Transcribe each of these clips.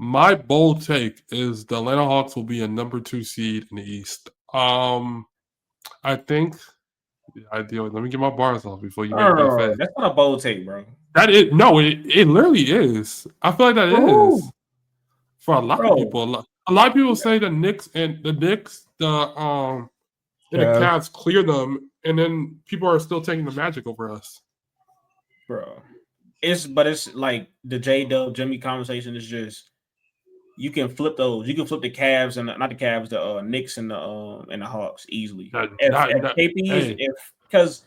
My bold take is the Atlanta Hawks will be a number 2 seed in the East. I think ideally. Let me get my bars off before you make that face. That's not a bold take, bro. It literally is. I feel like that is for a lot of people. A lot of people say the Knicks, and the Cavs clear them, and then people are still taking the Magic over us, bro. It's like the J Dub Jimmy conversation is just you can flip those. You can flip the Cavs and not the Cavs, the Knicks and the Hawks easily. Because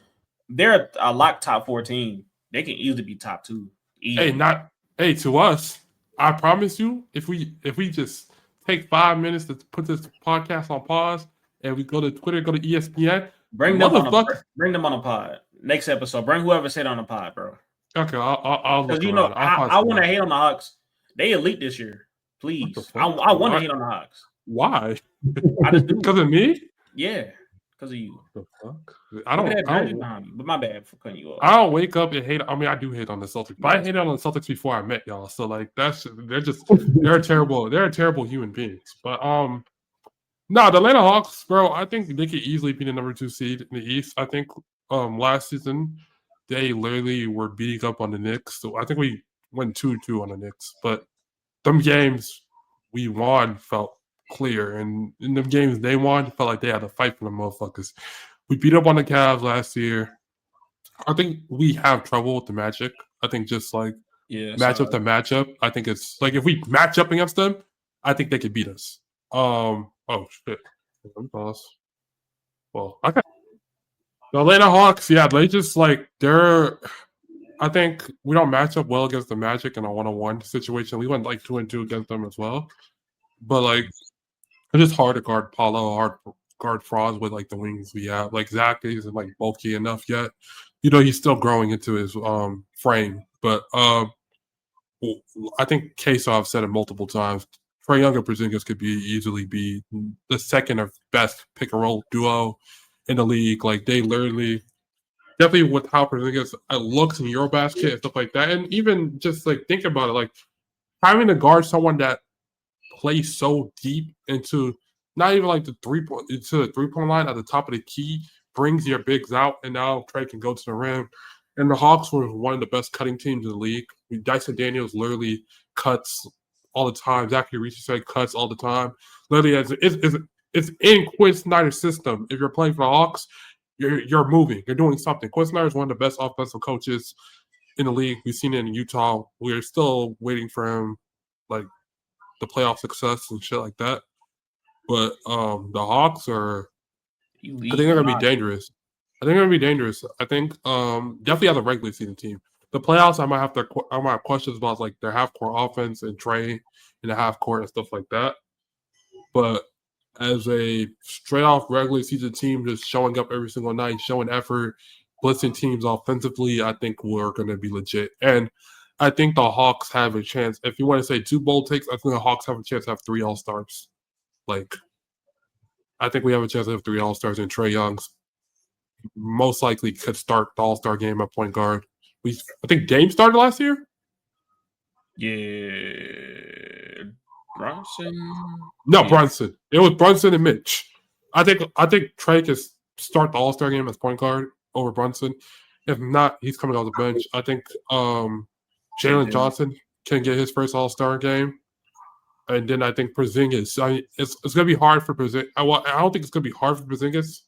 they're a lock top 4 team, they can easily be top 2. Easily. To us. I promise you, if we just take 5 minutes to put this podcast on pause and we go to Twitter, go to ESPN, bring them on a pod next episode. Bring whoever said on the pod, bro. Okay, I'll look around. I want to hate on the Hawks. They elite this year. Please, I want to hate on the Hawks. Why? Because of me? Yeah, because of you. The fuck? I don't. But my bad for cutting you off. I don't wake up and hate. I mean, I do hate on the Celtics, but I hated on the Celtics before I met y'all. So like, they're terrible. They're terrible human beings. But no, the Atlanta Hawks, bro. I think they could easily be the number 2 seed in the East. I think last season they literally were beating up on the Knicks. So I think we went 2-2 on the Knicks, but them games we won felt clear, and in the games they won, felt like they had to fight for the motherfuckers. We beat up on the Cavs last year. I think we have trouble with the Magic. I think just like matchup to matchup, I think it's like if we match up against them, I think they could beat us. Oh shit! Let me pause. Well, okay. The Atlanta Hawks, they just like they're. I think we don't match up well against the Magic in a 1-on-1 situation. We went like 2-2 against them as well. But like it's just hard to guard Paulo, hard to guard Franz with like the wings we have. Like Zach isn't like bulky enough yet. He's still growing into his frame. But I think Kasov said it multiple times. Trae Young and Porzingis could easily be the second or best pick and roll duo in the league. Like they literally. Definitely with how Porzingis looks in Eurobasket and stuff like that. And even just like think about it, like having to guard someone that plays so deep into not even like the 3-point line at the top of the key brings your bigs out, and now Trey can go to the rim. And the Hawks were one of the best cutting teams in the league. Dyson Daniels literally cuts all the time. Zachary Reese said cuts all the time. Literally, it's in Quinn Snyder's system. If you're playing for the Hawks, you're moving. You're doing something. Quinn Snyder is one of the best offensive coaches in the league. We've seen it in Utah. We're still waiting for him, like the playoff success and shit like that. But the Hawks are. I think they're gonna be dangerous. I think definitely as a regular season team. The playoffs, I might have questions about like their half court offense and Trey in the half court and stuff like that. But as a straight-off regular season team, just showing up every single night, showing effort, blitzing teams offensively, I think we're going to be legit. And I think the Hawks have a chance. If you want to say 2 bold takes, I think the Hawks have a chance to have 3 All-Stars. Like, I think we have a chance to have 3 All-Stars, and Trae Young's most likely could start the All-Star game at point guard. I think Dame started last year? Yeah. Brunson? No, Brunson. It was Brunson and Mitch. I think Trey can start the All-Star game as point guard over Brunson. If not, he's coming off the bench. I think Jalen Johnson can get his first All-Star game. And then I think Porzingis. It's going to be hard for Porzingis. I don't think it's going to be hard for Porzingis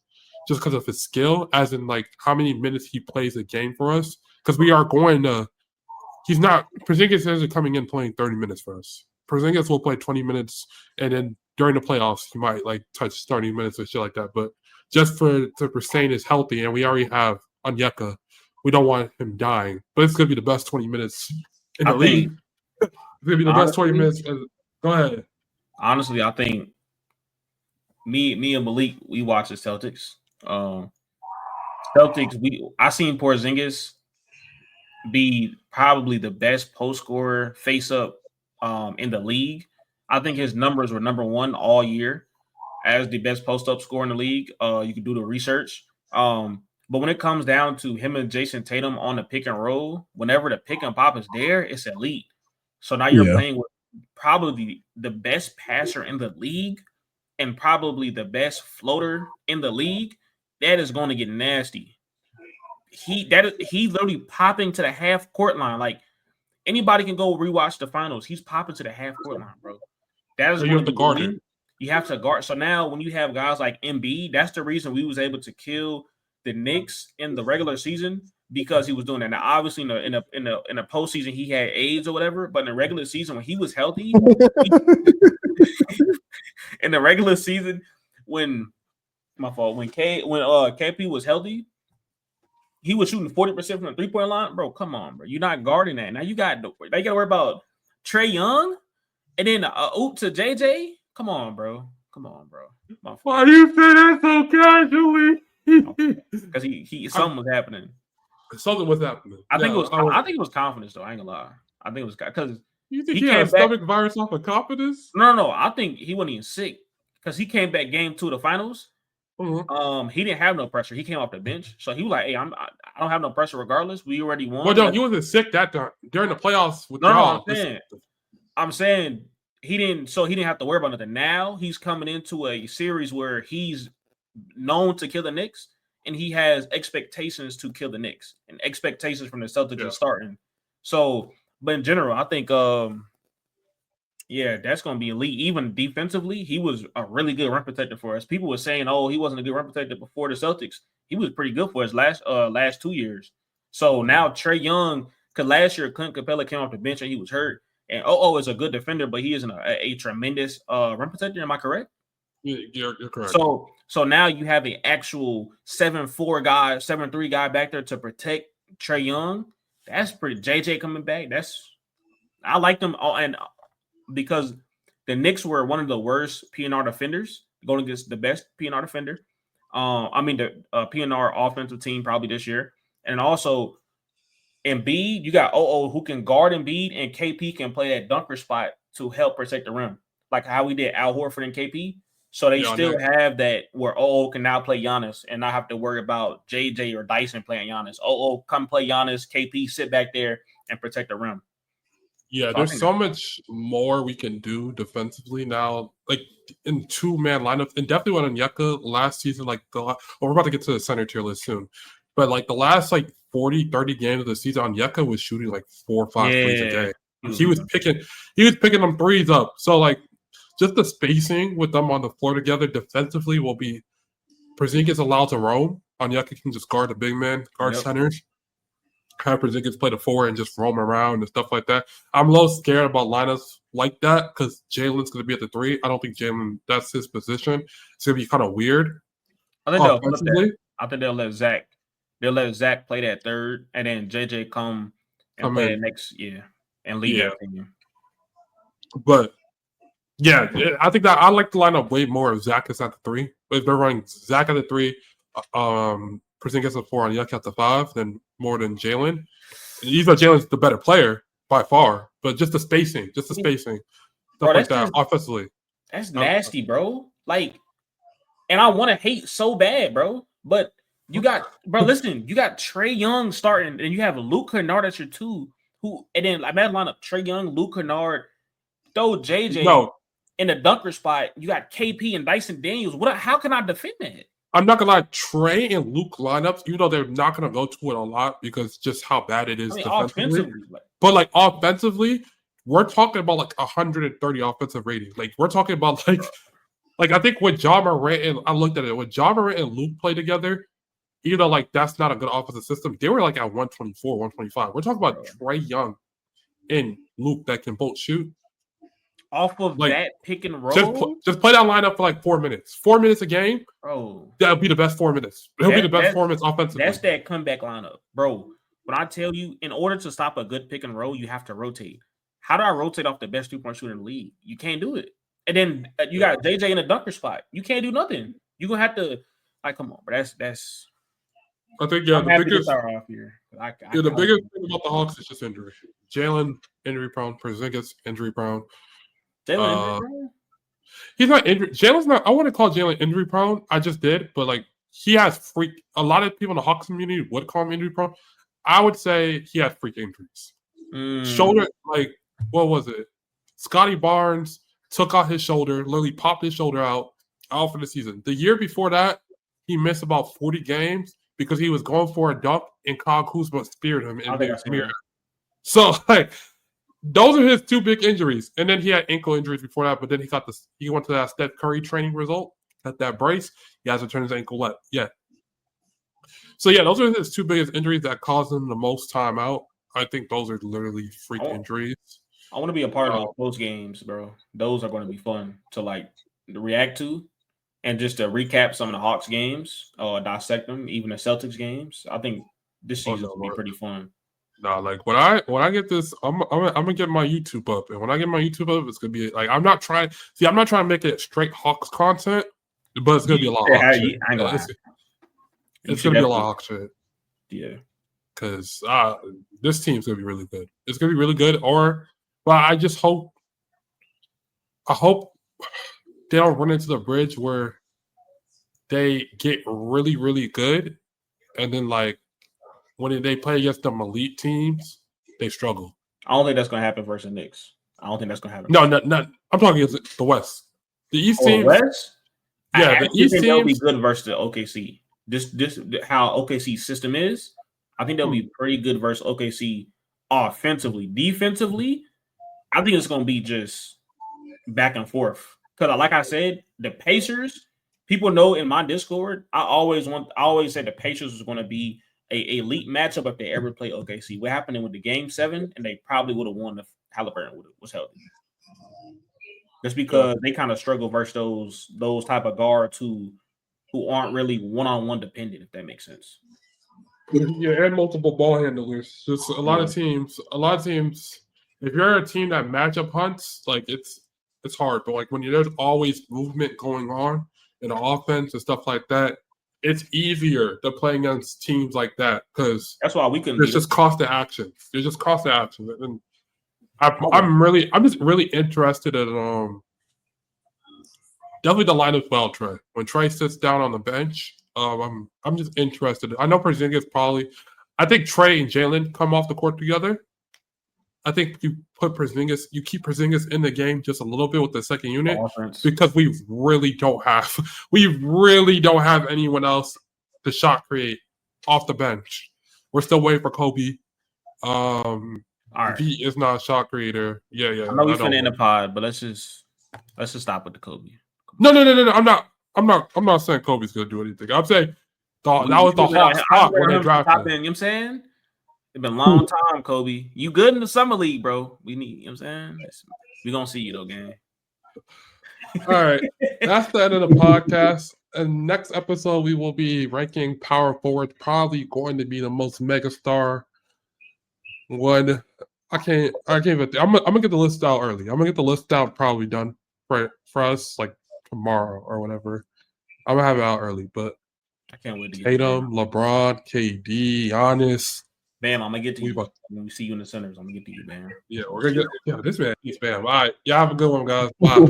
just because of his skill, as in like how many minutes he plays a game for us. Because we are going to – Porzingis isn't coming in playing 30 minutes for us. Porzingis will play 20 minutes, and then during the playoffs, he might like touch starting minutes or shit like that. But just for Hussein is healthy, and we already have Onyeka, we don't want him dying. But it's gonna be the best 20 minutes in the league. It's gonna be the best 20 minutes. Go ahead. Honestly, I think me and Malik, we watch the Celtics. I seen Porzingis be probably the best post scorer face up in the league. I think his numbers were number 1 all year as the best post up scorer in the league. You can do the research. But when it comes down to him and Jason Tatum on the pick and roll, whenever the pick and pop is there, it's elite. So now you're playing with probably the best passer in the league and probably the best floater in the league, that is going to get nasty. He literally popping to the half court line. Like anybody can go rewatch the finals. He's popping to the half court line, bro. That is So you going have to to be guard it. elite. You have to guard. So now when you have guys like Embiid, that's the reason we was able to kill the Knicks in the regular season because he was doing that. Now, obviously, in the postseason, he had AIDS or whatever. But in the regular season, when he was healthy, in the regular season, when KP was healthy, he was shooting 40% from the 3-point line. Bro, come on, bro. You're not guarding that. Now you got to worry about Trae Young and then oop to JJ. Come on, bro. Why do you say that so casually? Because something was happening. Something was happening. I think it was confidence though. I ain't gonna lie. I think it was because you think he had a stomach virus off of confidence? No. I think he wasn't even sick because he came back game 2 of the finals. Mm-hmm. He didn't have no pressure. He came off the bench, so he was like, "Hey, I don't have no pressure regardless. We already won." Well, no, he wasn't sick that time during the playoffs. With I'm saying he didn't. So he didn't have to worry about nothing. Now he's coming into a series where he's known to kill the Knicks, and he has expectations to kill the Knicks and expectations from the Celtics are starting. So, but in general, I think, that's going to be elite. Even defensively, he was a really good rim protector for us. People were saying, "Oh, he wasn't a good rim protector before the Celtics." He was pretty good for his last 2 years. So now Trae Young, because last year Clint Capella came off the bench and he was hurt. And is a good defender, but he isn't a tremendous rim protector. Am I correct? Yeah, you're correct. So now you have an actual 7'4" guy, 7'3" guy back there to protect Trae Young. That's pretty. JJ coming back. I like them all, and because the Knicks were one of the worst PNR defenders, going against the best PNR defender. The PNR offensive team probably this year, and also Embiid. You got who can guard Embiid, and KP can play that dunker spot to help protect the rim, like how we did Al Horford and KP. So they still have that where can now play Giannis and not have to worry about JJ or Dyson playing Giannis. Come play Giannis, KP sit back there and protect the rim. Yeah, there's so much more we can do defensively now, like in 2-man lineups, and definitely when Onyeka last season, we're about to get to the center tier list soon, but like the last 40, 30 games of the season, Onyeka was shooting like 4 or 5 threes a game. He was picking them threes up. So just the spacing with them on the floor together defensively will be Porzingis allowed to roam. Onyeka can just guard the big man, guard centers. Have Porzingis play the 4 and just roam around and stuff like that. I'm a little scared about lineups like that because Jalen's going to be at the 3. I don't think Jalen, that's his position. It's going to be kind of weird. I think they'll flip that. I think they'll let Zach. They'll let Zach play that 3rd, and then JJ come and play that next and lead that team. But I think that I like the lineup way more if Zach is at the 3. But if they're running Zach at the 3, Porzingis at the 4, and Onyeka at the 5, then more than Jalen. Even though Jalen's the better player by far, but just the spacing, stuff like that offensively. That's nasty, bro. And I want to hate so bad, bro. But you got, listen, you got Trae Young starting, and you have Luke Kennard at your 2. And then that lineup: Trae Young, Luke Kennard, throw JJ in the dunker spot. You got KP and Dyson Daniels. How can I defend that? I'm not gonna lie, Trae and Luke lineups, even though they're not gonna go to it a lot because just how bad it is defensively. But offensively, we're talking about 130 offensive rating. We're talking about I think when Ja Morant and I looked at it, when Ja Morant and Luke play together, even though that's not a good offensive system, they were at 124, 125. We're talking about Trae Young and Luke that can both shoot. Off of that pick and roll, just play that lineup for 4 minutes. 4 minutes a game, bro. That'll be the best 4 minutes. It'll be the best 4 minutes offensively. That's that comeback lineup, bro. When I tell you, in order to stop a good pick and roll, you have to rotate. How do I rotate off the best 2-point shooter in the league? You can't do it. And then you got JJ in a dunker spot. You can't do nothing. You're gonna have to come on, bro. That's. I think the biggest off here. The biggest thing about the Hawks is just injury. Jalen injury prone, Porzingis injury prone. He's not injured. Jalen's not. I wouldn't call Jalen injury prone. I just did, but he has freak. A lot of people in the Hawks community would call him injury prone. I would say he has freak injuries. Shoulder, what was it? Scotty Barnes took out his shoulder, literally popped his shoulder out for the season. The year before that, he missed about 40 games because he was going for a dunk and Kyle Kuzma speared him in mid. So like those are his two big injuries. And then he had ankle injuries before that, but then he went to that Steph Curry training result, got that brace. He hasn't turned his ankle yet. So yeah, those are his two biggest injuries that caused him the most time out. I think those are literally freak injuries. I want to be a part of those post games, bro. Those are going to be fun to like react to, and just to recap some of the Hawks games or dissect them, even the Celtics games. I think this season will be pretty fun. Nah, like when I get this, I'm gonna get my YouTube up, and when I get my YouTube up, it's gonna be like I'm not trying to make it straight Hawks content, but it's gonna be a lot of Hawks shit. It's gonna be a lot of Hawks shit. Yeah, because this team's gonna be really good. It's gonna be really good. But I just hope they don't run into the bridge where they get really, really good, and then like when they play against them elite teams, they struggle. I don't think that's gonna happen versus the Knicks. I don't think that's gonna happen. No, not. I'm talking against the West. The East teams. West? Yeah, the East teams. They'll be good versus the OKC. This how OKC's system is. I think they'll be pretty good versus OKC offensively. Defensively, I think it's going to be just back and forth. Because, like I said, the Pacers, people know in my Discord, I always say the Pacers was going to be a elite matchup if they ever play OKC. What happened with the Game 7, and they probably would have won if Halliburton was healthy. Just because they kind of struggle versus those type of guards who aren't really one-on-one dependent, if that makes sense. Yeah, and multiple ball handlers. Just a lot of teams. If you're a team that matchup hunts, like it's hard. But like when there's always movement going on in the offense and stuff like that, it's easier to play against teams like that because that's why we couldn't. There's just cost of action. And I'm just really interested in definitely the line of well Trey. When Trey sits down on the bench. I'm just interested. I know Porzingis probably. I think Trey and Jalen come off the court together. I think you keep Porzingis in the game just a little bit with the second unit because we really don't have anyone else to shot create off the bench. We're still waiting for Kobe. All right. He is not a shot creator. Yeah. I know we're finna end the pod, but let's just stop with the Kobe. No. I'm not saying Kobe's gonna do anything. I'm saying that was the hot spot when they drafted him. You know what I'm saying? It's been a long time, Kobe. You good in the summer league, bro. We need, you know what I'm saying? We're gonna see you though, gang. All right. That's the end of the podcast. And next episode, we will be ranking power forwards, probably going to be the most megastar one. I can't even I'm gonna get the list out early. I'm gonna get the list out probably done for us like tomorrow or whatever. I'm gonna have it out early, but I can't wait to get Tatum, LeBron, KD, Giannis. Bam, I'm gonna get to you when we see you in the centers. I'm gonna get to you, man. Yeah, we're gonna get this man. He's Bam. All right, y'all have a good one, guys. Bye.